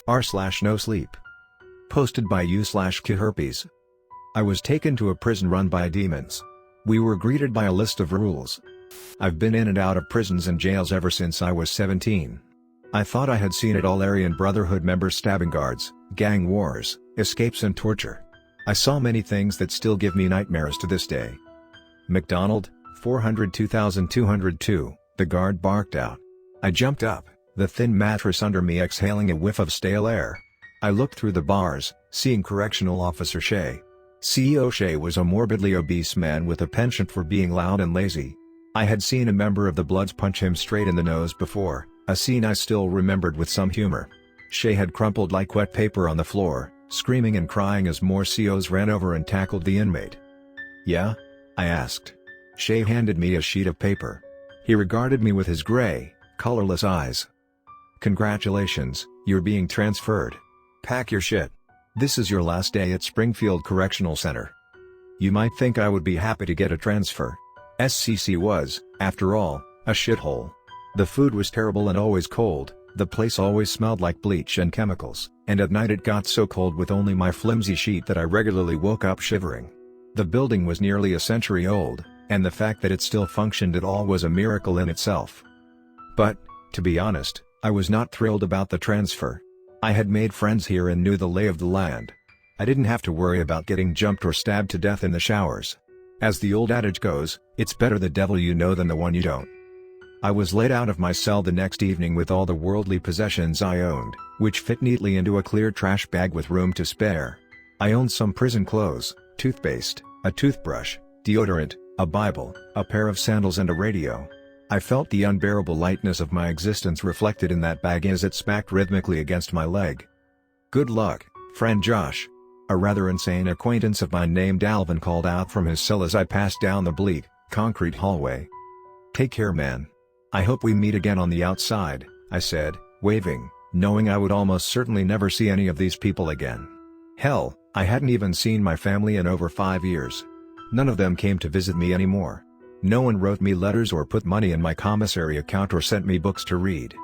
r/NoSleep. Posted by u/CIAHerpes. I was taken to a prison run by demons. We were greeted by a list of rules. I've been in and out of prisons and jails ever since I was 17. I thought I had seen it all: Aryan Brotherhood members stabbing guards, gang wars, escapes and torture. I saw many things that still give me nightmares to this day. McDonald, 402,202, the guard barked out. I jumped up, the thin mattress under me exhaling a whiff of stale air. I looked through the bars, seeing Correctional Officer Shay. CEO Shay was a morbidly obese man with a penchant for being loud and lazy. I had seen a member of the Bloods punch him straight in the nose before, a scene I still remembered with some humor. Shay had crumpled like wet paper on the floor, screaming and crying as more COs ran over and tackled the inmate. "Yeah?" I asked. Shay handed me a sheet of paper. He regarded me with his gray, colorless eyes. "Congratulations, you're being transferred. Pack your shit. This is your last day at Springfield Correctional Center." You might think I would be happy to get a transfer. SCC was, after all, a shithole. The food was terrible and always cold, the place always smelled like bleach and chemicals, and at night it got so cold with only my flimsy sheet that I regularly woke up shivering. The building was nearly a century old, and the fact that it still functioned at all was a miracle in itself. But, to be honest, I was not thrilled about the transfer. I had made friends here and knew the lay of the land. I didn't have to worry about getting jumped or stabbed to death in the showers. As the old adage goes, it's better the devil you know than the one you don't. I was let out of my cell the next evening with all the worldly possessions I owned, which fit neatly into a clear trash bag with room to spare. I owned some prison clothes, toothpaste, a toothbrush, deodorant, a Bible, a pair of sandals and a radio. I felt the unbearable lightness of my existence reflected in that bag as it smacked rhythmically against my leg. "Good luck, friend Josh," a rather insane acquaintance of mine named Alvin called out from his cell as I passed down the bleak, concrete hallway. "Take care, man. I hope we meet again on the outside," I said, waving, knowing I would almost certainly never see any of these people again. Hell, I hadn't even seen my family in over 5 years. None of them came to visit me anymore. No one wrote me letters or put money in my commissary account or sent me books to read.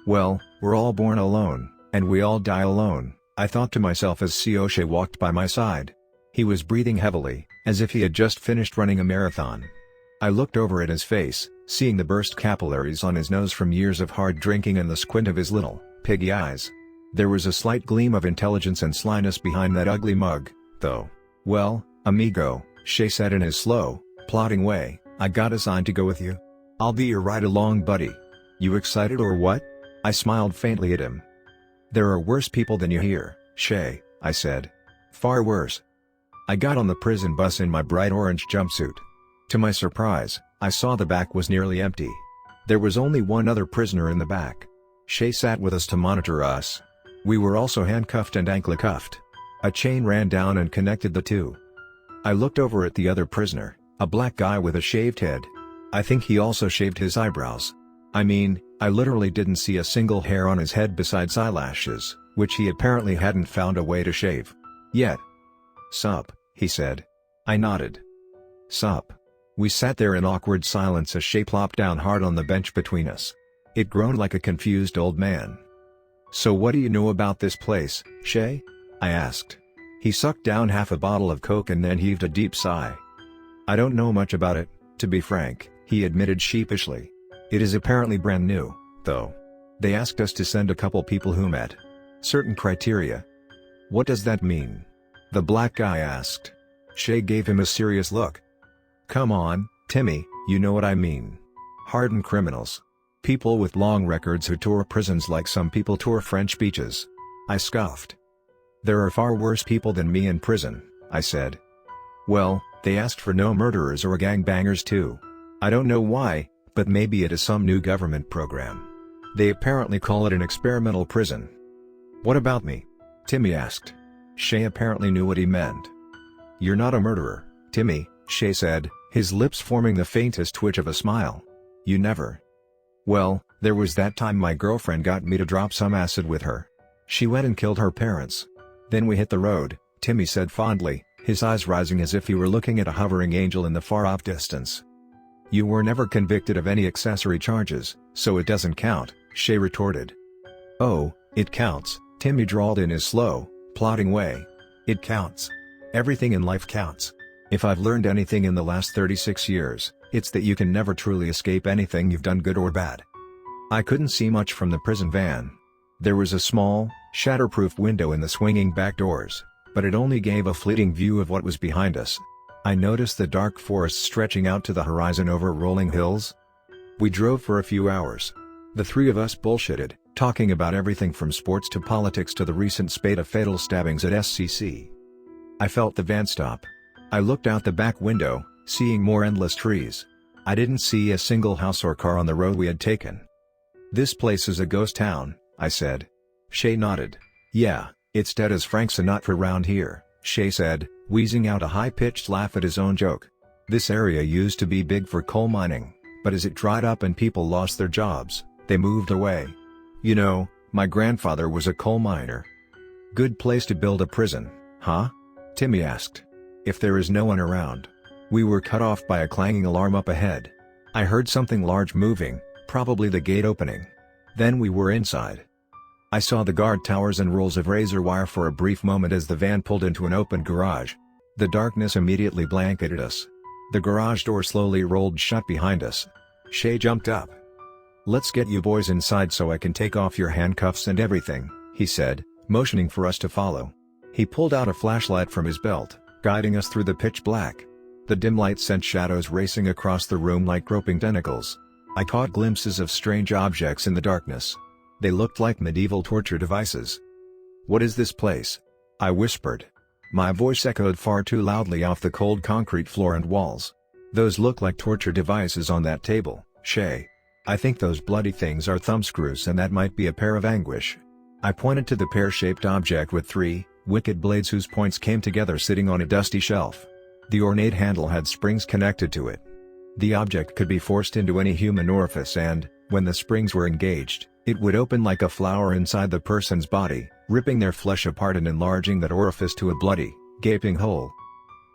Well, we're all born alone, and we all die alone, I thought to myself as CO Shay walked by my side. He was breathing heavily, as if he had just finished running a marathon. I looked over at his face, seeing the burst capillaries on his nose from years of hard drinking and the squint of his little, piggy eyes. There was a slight gleam of intelligence and slyness behind that ugly mug, though. "Well, amigo," Shay said in his slow, plodding way, "I got assigned to go with you. I'll be your ride-along buddy. You excited or what?" I smiled faintly at him. "There are worse people than you here, Shay," I said. "Far worse." I got on the prison bus in my bright orange jumpsuit. To my surprise, I saw the back was nearly empty. There was only one other prisoner in the back. Shay sat with us to monitor us. We were also handcuffed and ankle-cuffed. A chain ran down and connected the two. I looked over at the other prisoner, a black guy with a shaved head. I think he also shaved his eyebrows. I mean, I literally didn't see a single hair on his head besides eyelashes, which he apparently hadn't found a way to shave. Yet. "Sup," he said. I nodded. "Sup." We sat there in awkward silence as Shay plopped down hard on the bench between us. It groaned like a confused old man. "So what do you know about this place, Shay?" I asked. He sucked down half a bottle of Coke and then heaved a deep sigh. "I don't know much about it, to be frank," he admitted sheepishly. "It is apparently brand new, though. They asked us to send a couple people who met certain criteria." "What does that mean?" the black guy asked. Shay gave him a serious look. "Come on, Timmy, you know what I mean. Hardened criminals. People with long records who tour prisons like some people tour French beaches." I scoffed. "There are far worse people than me in prison," I said. "Well, they asked for no murderers or gangbangers too. I don't know why, but maybe it is some new government program. They apparently call it an experimental prison." "What about me?" Timmy asked. Shay apparently knew what he meant. "You're not a murderer, Timmy," Shay said, his lips forming the faintest twitch of a smile. "You never." "Well, there was that time my girlfriend got me to drop some acid with her. She went and killed her parents. Then we hit the road," Timmy said fondly, his eyes rising as if he were looking at a hovering angel in the far-off distance. "You were never convicted of any accessory charges, so it doesn't count," Shay retorted. "Oh, it counts," Timmy drawled in his slow, plodding way. It counts. Everything in life counts. If I've learned anything in the last 36 years, it's that you can never truly escape anything you've done, good or bad. I couldn't see much from the prison van. There was a small, shatterproof window in the swinging back doors, but it only gave a fleeting view of what was behind us. I noticed the dark forest stretching out to the horizon over rolling hills. We drove for a few hours. The three of us bullshitted, talking about everything from sports to politics to the recent spate of fatal stabbings at SCC. I felt the van stop. I looked out the back window, seeing more endless trees. I didn't see a single house or car on the road we had taken. "This place is a ghost town," I said. Shay nodded. "Yeah, it's dead as Frank Sinatra round here," Shay said, wheezing out a high-pitched laugh at his own joke. "This area used to be big for coal mining, but as it dried up and people lost their jobs, they moved away. You know, my grandfather was a coal miner." "Good place to build a prison, huh?" Timmy asked. "If there is no one around." We were cut off by a clanging alarm up ahead. I heard something large moving, probably the gate opening. Then we were inside. I saw the guard towers and rolls of razor wire for a brief moment as the van pulled into an open garage. The darkness immediately blanketed us. The garage door slowly rolled shut behind us. Shay jumped up. "Let's get you boys inside so I can take off your handcuffs and everything," he said, motioning for us to follow. He pulled out a flashlight from his belt, guiding us through the pitch black. The dim light sent shadows racing across the room like groping tentacles. I caught glimpses of strange objects in the darkness. They looked like medieval torture devices. "What is this place?" I whispered. My voice echoed far too loudly off the cold concrete floor and walls. "Those look like torture devices on that table, Shay. I think those bloody things are thumbscrews and that might be a pair of anguish." I pointed to the pear-shaped object with three wicked blades whose points came together sitting on a dusty shelf. The ornate handle had springs connected to it. The object could be forced into any human orifice and, when the springs were engaged, it would open like a flower inside the person's body, ripping their flesh apart and enlarging that orifice to a bloody, gaping hole.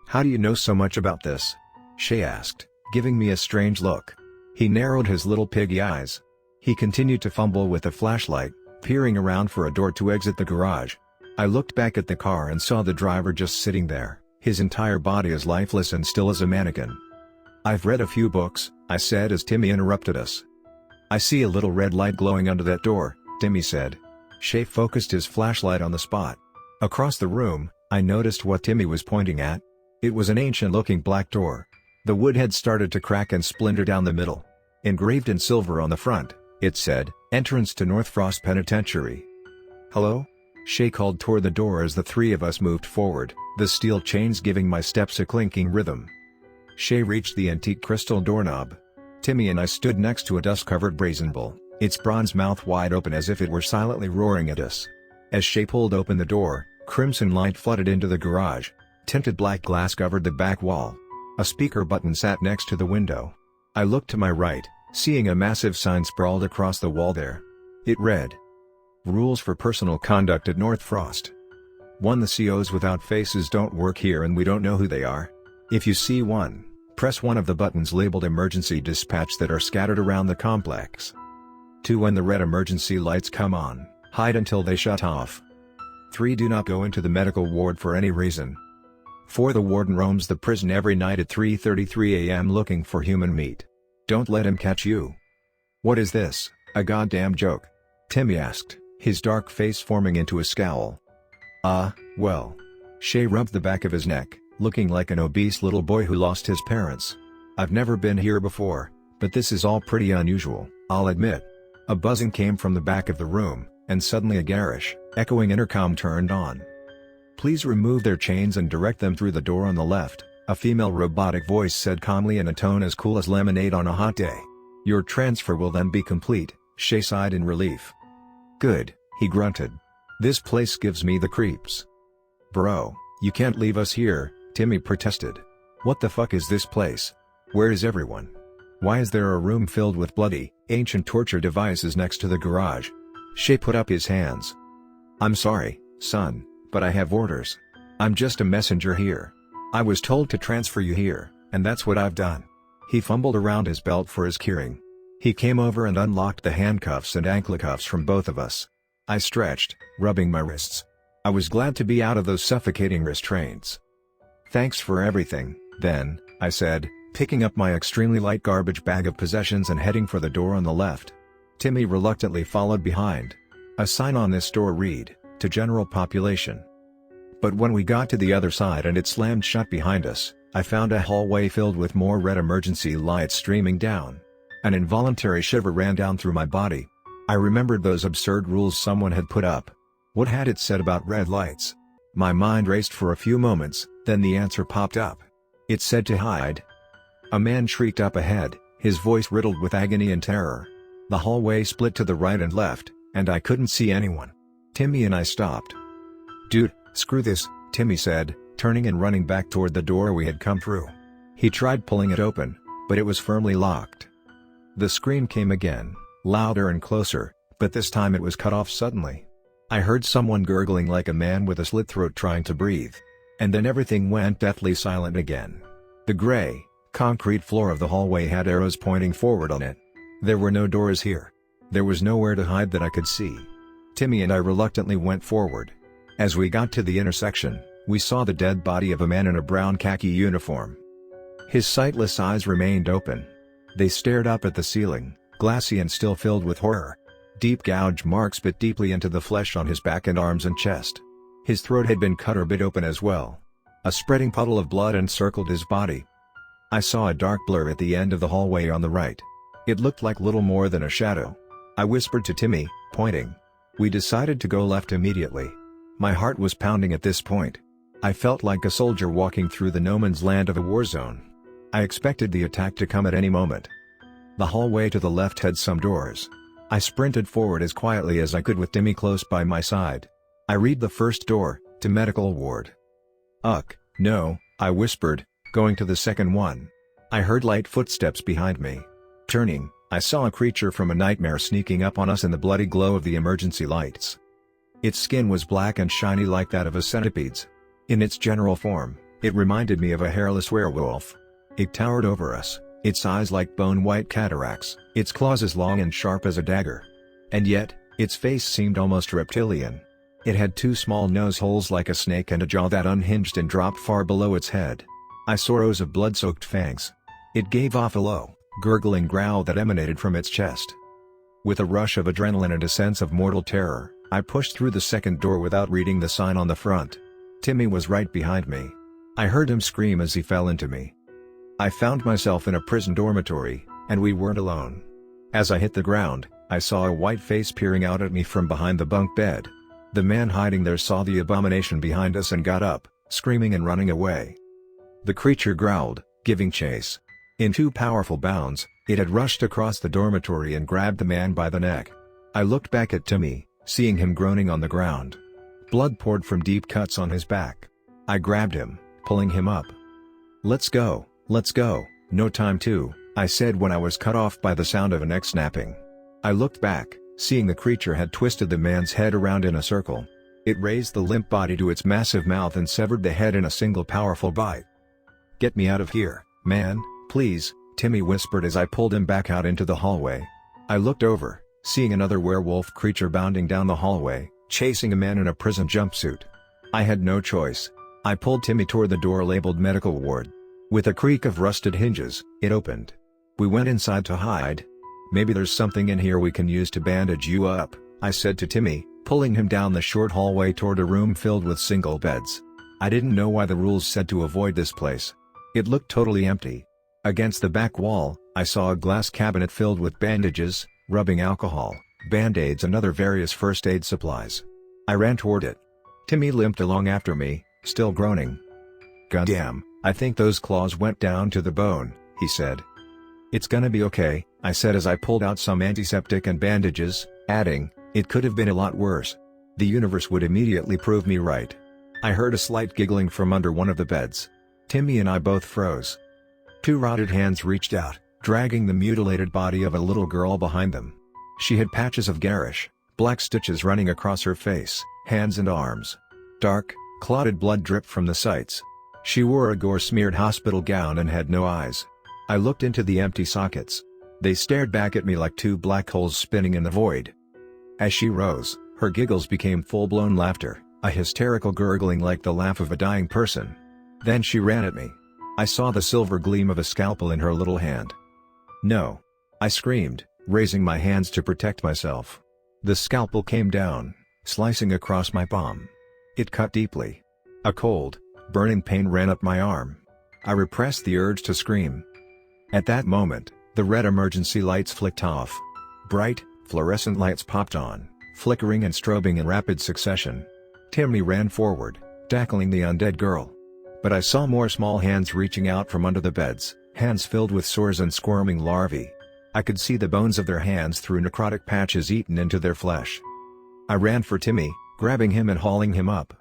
"How do you know so much about this?" Shay asked, giving me a strange look. He narrowed his little piggy eyes. He continued to fumble with the flashlight, peering around for a door to exit the garage. I looked back at the car and saw the driver just sitting there, his entire body as lifeless and still as a mannequin. "I've read a few books," I said as Timmy interrupted us. "I see a little red light glowing under that door," Timmy said. Shay focused his flashlight on the spot. Across the room, I noticed what Timmy was pointing at. It was an ancient-looking black door. The wood had started to crack and splinter down the middle. Engraved in silver on the front, it said, "Entrance to North Frost Penitentiary." "Hello?" Shay called toward the door as the three of us moved forward, the steel chains giving my steps a clinking rhythm. Shay reached the antique crystal doorknob. Timmy and I stood next to a dust-covered brazen bull, its bronze mouth wide open as if it were silently roaring at us. As Shay pulled open the door, crimson light flooded into the garage. Tinted black glass covered the back wall. A speaker button sat next to the window. I looked to my right, seeing a massive sign sprawled across the wall there. It read, "Rules for personal conduct at North Frost. 1. The COs without faces don't work here and we don't know who they are. If you see one, press one of the buttons labeled Emergency Dispatch that are scattered around the complex. 2. When the red emergency lights come on, hide until they shut off. 3. Do not go into the medical ward for any reason. 4. The warden roams the prison every night at 3:33 a.m. looking for human meat. Don't let him catch you." "What is this, a goddamn joke?" Timmy asked, his dark face forming into a scowl. Well." Shay rubbed the back of his neck, looking like an obese little boy who lost his parents. "I've never been here before, but this is all pretty unusual, I'll admit." A buzzing came from the back of the room, and suddenly a garish, echoing intercom turned on. "Please remove their chains and direct them through the door on the left," a female robotic voice said calmly in a tone as cool as lemonade on a hot day. "Your transfer will then be complete," Shay sighed in relief. "Good," he grunted. "This place gives me the creeps." "Bro, you can't leave us here," Timmy protested. "What the fuck is this place? Where is everyone? Why is there a room filled with bloody, ancient torture devices next to the garage?" Shay put up his hands. "I'm sorry, son, but I have orders. I'm just a messenger here. I was told to transfer you here, and that's what I've done." He fumbled around his belt for his keyring. He came over and unlocked the handcuffs and ankle cuffs from both of us. I stretched, rubbing my wrists. I was glad to be out of those suffocating restraints. "Thanks for everything, then," I said, picking up my extremely light garbage bag of possessions and heading for the door on the left. Timmy reluctantly followed behind. A sign on this door read, "To general population." But when we got to the other side and it slammed shut behind us, I found a hallway filled with more red emergency lights streaming down. An involuntary shiver ran down through my body. I remembered those absurd rules someone had put up. What had it said about red lights? My mind raced for a few moments, then the answer popped up. It said to hide. A man shrieked up ahead, his voice riddled with agony and terror. The hallway split to the right and left, and I couldn't see anyone. Timmy and I stopped. "Dude, screw this," Timmy said, turning and running back toward the door we had come through. He tried pulling it open, but it was firmly locked. The scream came again, louder and closer, but this time it was cut off suddenly. I heard someone gurgling like a man with a slit throat trying to breathe. And then everything went deathly silent again. The gray, concrete floor of the hallway had arrows pointing forward on it. There were no doors here. There was nowhere to hide that I could see. Timmy and I reluctantly went forward. As we got to the intersection, we saw the dead body of a man in a brown khaki uniform. His sightless eyes remained open. They stared up at the ceiling, glassy and still filled with horror. Deep gouge marks bit deeply into the flesh on his back and arms and chest. His throat had been cut or bit open as well. A spreading puddle of blood encircled his body. I saw a dark blur at the end of the hallway on the right. It looked like little more than a shadow. I whispered to Timmy, pointing. We decided to go left immediately. My heart was pounding at this point. I felt like a soldier walking through the no man's land of a war zone. I expected the attack to come at any moment. The hallway to the left had some doors. I sprinted forward as quietly as I could with Timmy close by my side. I read the first door, to medical ward. No, I whispered, going to the second one. I heard light footsteps behind me. Turning, I saw a creature from a nightmare sneaking up on us in the bloody glow of the emergency lights. Its skin was black and shiny like that of a centipede's. In its general form, it reminded me of a hairless werewolf. It towered over us, its eyes like bone-white cataracts, its claws as long and sharp as a dagger. And yet, its face seemed almost reptilian. It had two small nose holes like a snake and a jaw that unhinged and dropped far below its head. I saw rows of blood-soaked fangs. It gave off a low, gurgling growl that emanated from its chest. With a rush of adrenaline and a sense of mortal terror, I pushed through the second door without reading the sign on the front. Timmy was right behind me. I heard him scream as he fell into me. I found myself in a prison dormitory, and we weren't alone. As I hit the ground, I saw a white face peering out at me from behind the bunk bed. The man hiding there saw the abomination behind us and got up, screaming and running away. The creature growled, giving chase. In two powerful bounds, it had rushed across the dormitory and grabbed the man by the neck. I looked back at Timmy, seeing him groaning on the ground. Blood poured from deep cuts on his back. I grabbed him, pulling him up. Let's go, no time to," I said when I was cut off by the sound of a neck snapping. I looked back, seeing the creature had twisted the man's head around in a circle. It raised the limp body to its massive mouth and severed the head in a single powerful bite. "Get me out of here, man, please," Timmy whispered as I pulled him back out into the hallway. I looked over, seeing another werewolf creature bounding down the hallway, chasing a man in a prison jumpsuit. I had no choice. I pulled Timmy toward the door labeled medical ward. With a creak of rusted hinges, it opened. We went inside to hide. "Maybe there's something in here we can use to bandage you up," I said to Timmy, pulling him down the short hallway toward a room filled with single beds. I didn't know why the rules said to avoid this place. It looked totally empty. Against the back wall, I saw a glass cabinet filled with bandages, rubbing alcohol, band-aids and other various first aid supplies. I ran toward it. Timmy limped along after me, still groaning. "Goddamn, I think those claws went down to the bone," he said. "It's gonna be okay," I said as I pulled out some antiseptic and bandages, adding, "It could have been a lot worse. The universe would immediately prove me right." I heard a slight giggling from under one of the beds. Timmy and I both froze. Two rotted hands reached out, dragging the mutilated body of a little girl behind them. She had patches of garish, black stitches running across her face, hands and arms. Dark, clotted blood dripped from the sides. She wore a gore-smeared hospital gown and had no eyes. I looked into the empty sockets. They stared back at me like two black holes spinning in the void. As she rose, Her giggles became full-blown laughter, a hysterical gurgling like the laugh of a dying person. Then she ran at me. I saw the silver gleam of a scalpel in her little hand. "No!" I screamed, raising my hands to protect myself. The scalpel came down, slicing across my palm. It cut deeply. A cold, burning pain ran up my arm. I repressed the urge to scream. At that moment, the red emergency lights flicked off. Bright, fluorescent lights popped on, flickering and strobing in rapid succession. Timmy ran forward, tackling the undead girl. But I saw more small hands reaching out from under the beds, hands filled with sores and squirming larvae. I could see the bones of their hands through necrotic patches eaten into their flesh. I ran for Timmy, grabbing him and hauling him up.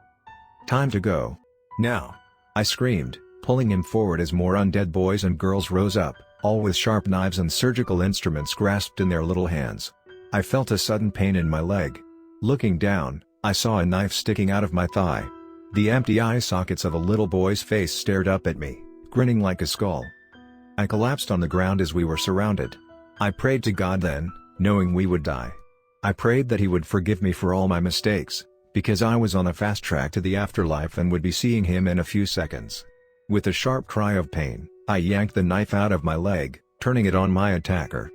"Time to go. Now!" I screamed, pulling him forward as more undead boys and girls rose up, all with sharp knives and surgical instruments grasped in their little hands. I felt a sudden pain in my leg. Looking down, I saw a knife sticking out of my thigh. The empty eye sockets of a little boy's face stared up at me, grinning like a skull. I collapsed on the ground as we were surrounded. I prayed to God then, knowing we would die. I prayed that He would forgive me for all my mistakes, because I was on a fast track to the afterlife and would be seeing Him in a few seconds. With a sharp cry of pain, I yanked the knife out of my leg, turning it on my attacker.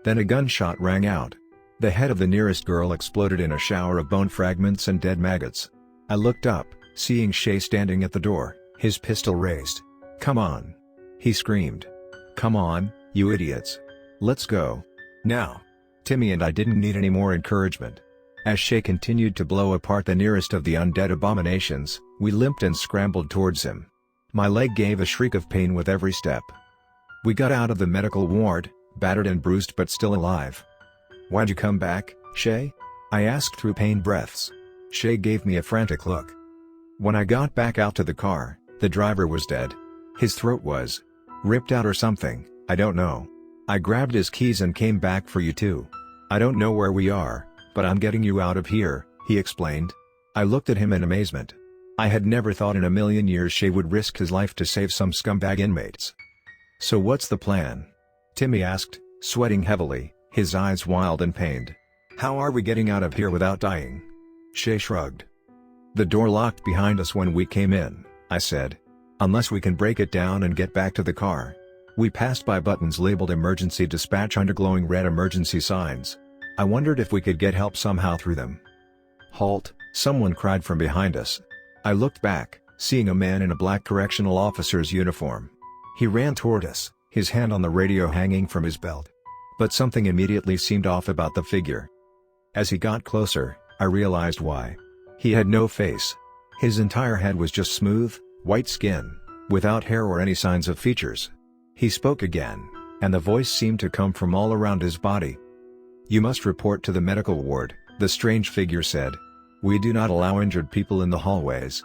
Then a gunshot rang out. The head of the nearest girl exploded in a shower of bone fragments and dead maggots. I looked up, seeing Shay standing at the door, his pistol raised. "Come on!" he screamed. "Come on, you idiots! Let's go! Now!" Timmy and I didn't need any more encouragement. As Shay continued to blow apart the nearest of the undead abominations, we limped and scrambled towards him. My leg gave a shriek of pain with every step. We got out of the medical ward, battered and bruised but still alive. "Why'd you come back, Shay?" I asked through pained breaths. Shay gave me a frantic look. "When I got back out to the car, the driver was dead. His throat was ripped out or something, I don't know. I grabbed his keys and came back for you too. I don't know where we are, but I'm getting you out of here," he explained. I looked at him in amazement. I had never thought in a million years Shay would risk his life to save some scumbag inmates. "So what's the plan?" Timmy asked, sweating heavily, his eyes wild and pained. "How are we getting out of here without dying?" Shay shrugged. "The door locked behind us when we came in," I said. "Unless we can break it down and get back to the car." We passed by buttons labeled emergency dispatch under glowing red emergency signs. I wondered if we could get help somehow through them. "Halt!" someone cried from behind us. I looked back, seeing a man in a black correctional officer's uniform. He ran toward us, his hand on the radio hanging from his belt. But something immediately seemed off about the figure. As he got closer, I realized why. He had no face. His entire head was just smooth, white skin, without hair or any signs of features. He spoke again, and the voice seemed to come from all around his body. "You must report to the medical ward," the strange figure said. "We do not allow injured people in the hallways."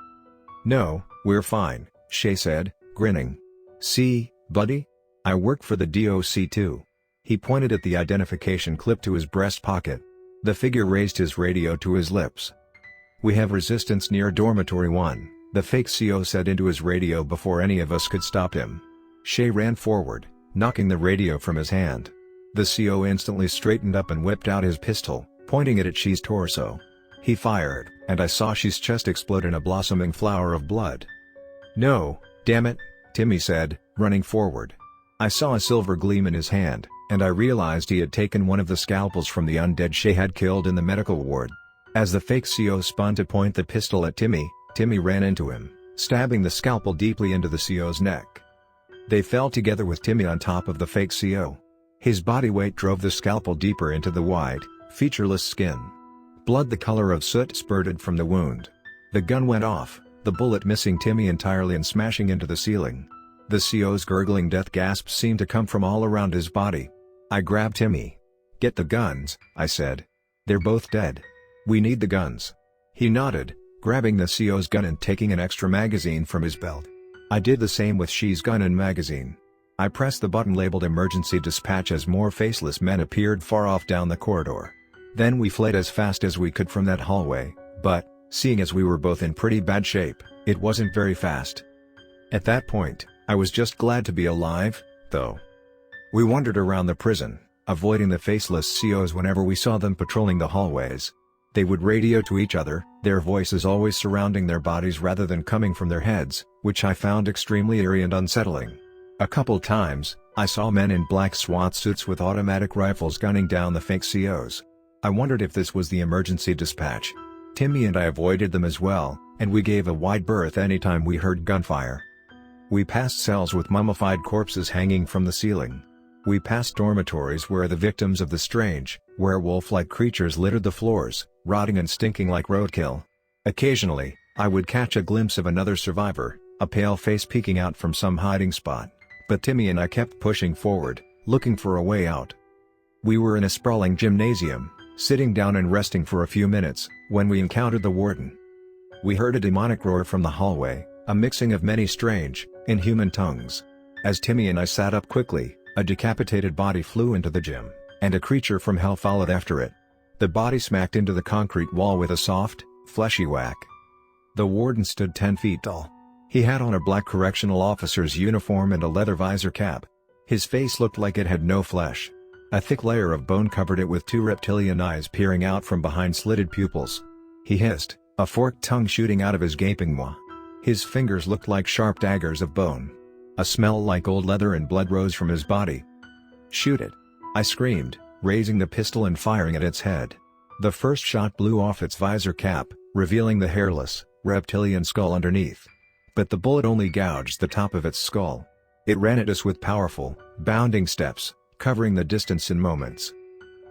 "No, we're fine," Shay said, grinning. "See, buddy? I work for the DOC too." He pointed at the identification clip to his breast pocket. The figure raised his radio to his lips. "We have resistance near Dormitory 1, the fake CO said into his radio before any of us could stop him. Shay ran forward, knocking the radio from his hand. The CO instantly straightened up and whipped out his pistol, pointing it at Shay's torso. He fired, and I saw Shay's chest explode in a blossoming flower of blood. "No, damn it," Timmy said, running forward. I saw a silver gleam in his hand, and I realized he had taken one of the scalpels from the undead Shay had killed in the medical ward. As the fake CO spun to point the pistol at Timmy, Timmy ran into him, stabbing the scalpel deeply into the CO's neck. They fell together with Timmy on top of the fake CO. His body weight drove the scalpel deeper into the wide, featureless skin. Blood the color of soot spurted from the wound. The gun went off, the bullet missing Timmy entirely and smashing into the ceiling. The CO's gurgling death gasps seemed to come from all around his body. I grabbed Timmy. "Get the guns," I said. "They're both dead. We need the guns." He nodded, grabbing the CO's gun and taking an extra magazine from his belt. I did the same with Shay's gun and magazine. I pressed the button labeled emergency dispatch as more faceless men appeared far off down the corridor. Then we fled as fast as we could from that hallway, but, seeing as we were both in pretty bad shape, it wasn't very fast. At that point, I was just glad to be alive, though. We wandered around the prison, avoiding the faceless COs whenever we saw them patrolling the hallways. They would radio to each other, their voices always surrounding their bodies rather than coming from their heads, which I found extremely eerie and unsettling. A couple times, I saw men in black SWAT suits with automatic rifles gunning down the fake COs. I wondered if this was the emergency dispatch. Timmy and I avoided them as well, and we gave a wide berth anytime we heard gunfire. We passed cells with mummified corpses hanging from the ceiling. We passed dormitories where the victims of the strange, werewolf-like creatures littered the floors, rotting and stinking like roadkill. Occasionally, I would catch a glimpse of another survivor, a pale face peeking out from some hiding spot. But Timmy and I kept pushing forward, looking for a way out. We were in a sprawling gymnasium, sitting down and resting for a few minutes, when we encountered the warden. We heard a demonic roar from the hallway, a mixing of many strange, inhuman tongues. As Timmy and I sat up quickly, a decapitated body flew into the gym, and a creature from hell followed after it. The body smacked into the concrete wall with a soft, fleshy whack. The warden stood 10 feet tall. He had on a black correctional officer's uniform and a leather visor cap. His face looked like it had no flesh. A thick layer of bone covered it with two reptilian eyes peering out from behind slitted pupils. He hissed, a forked tongue shooting out of his gaping maw. His fingers looked like sharp daggers of bone. A smell like old leather and blood rose from his body. "Shoot it!" I screamed, raising the pistol and firing at its head. The first shot blew off its visor cap, revealing the hairless, reptilian skull underneath. But the bullet only gouged the top of its skull. It ran at us with powerful, bounding steps, covering the distance in moments.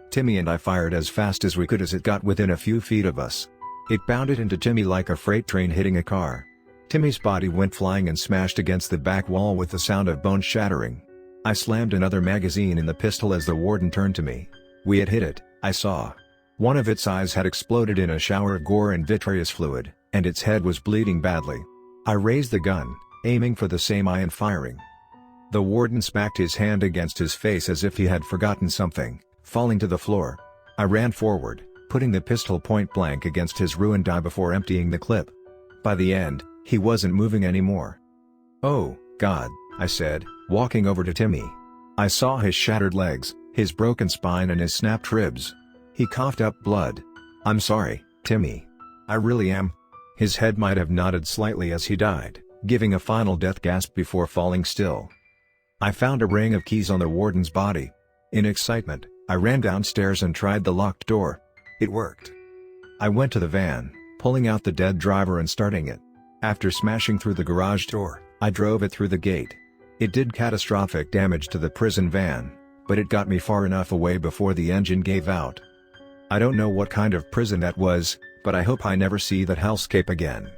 Timmy and I fired as fast as we could as it got within a few feet of us. It bounded into Timmy like a freight train hitting a car. Timmy's body went flying and smashed against the back wall with the sound of bones shattering. I slammed another magazine in the pistol as the warden turned to me. We had hit it, I saw. One of its eyes had exploded in a shower of gore and vitreous fluid, and its head was bleeding badly. I raised the gun, aiming for the same eye and firing. The warden smacked his hand against his face as if he had forgotten something, falling to the floor. I ran forward, putting the pistol point blank against his ruined eye before emptying the clip. By the end, he wasn't moving anymore. "Oh, God," I said, walking over to Timmy. I saw his shattered legs, his broken spine and his snapped ribs. He coughed up blood. "I'm sorry, Timmy. I really am." His head might have nodded slightly as he died, giving a final death gasp before falling still. I found a ring of keys on the warden's body. In excitement, I ran downstairs and tried the locked door. It worked. I went to the van, pulling out the dead driver and starting it. After smashing through the garage door, I drove it through the gate. It did catastrophic damage to the prison van, but it got me far enough away before the engine gave out. I don't know what kind of prison that was, but I hope I never see that hellscape again.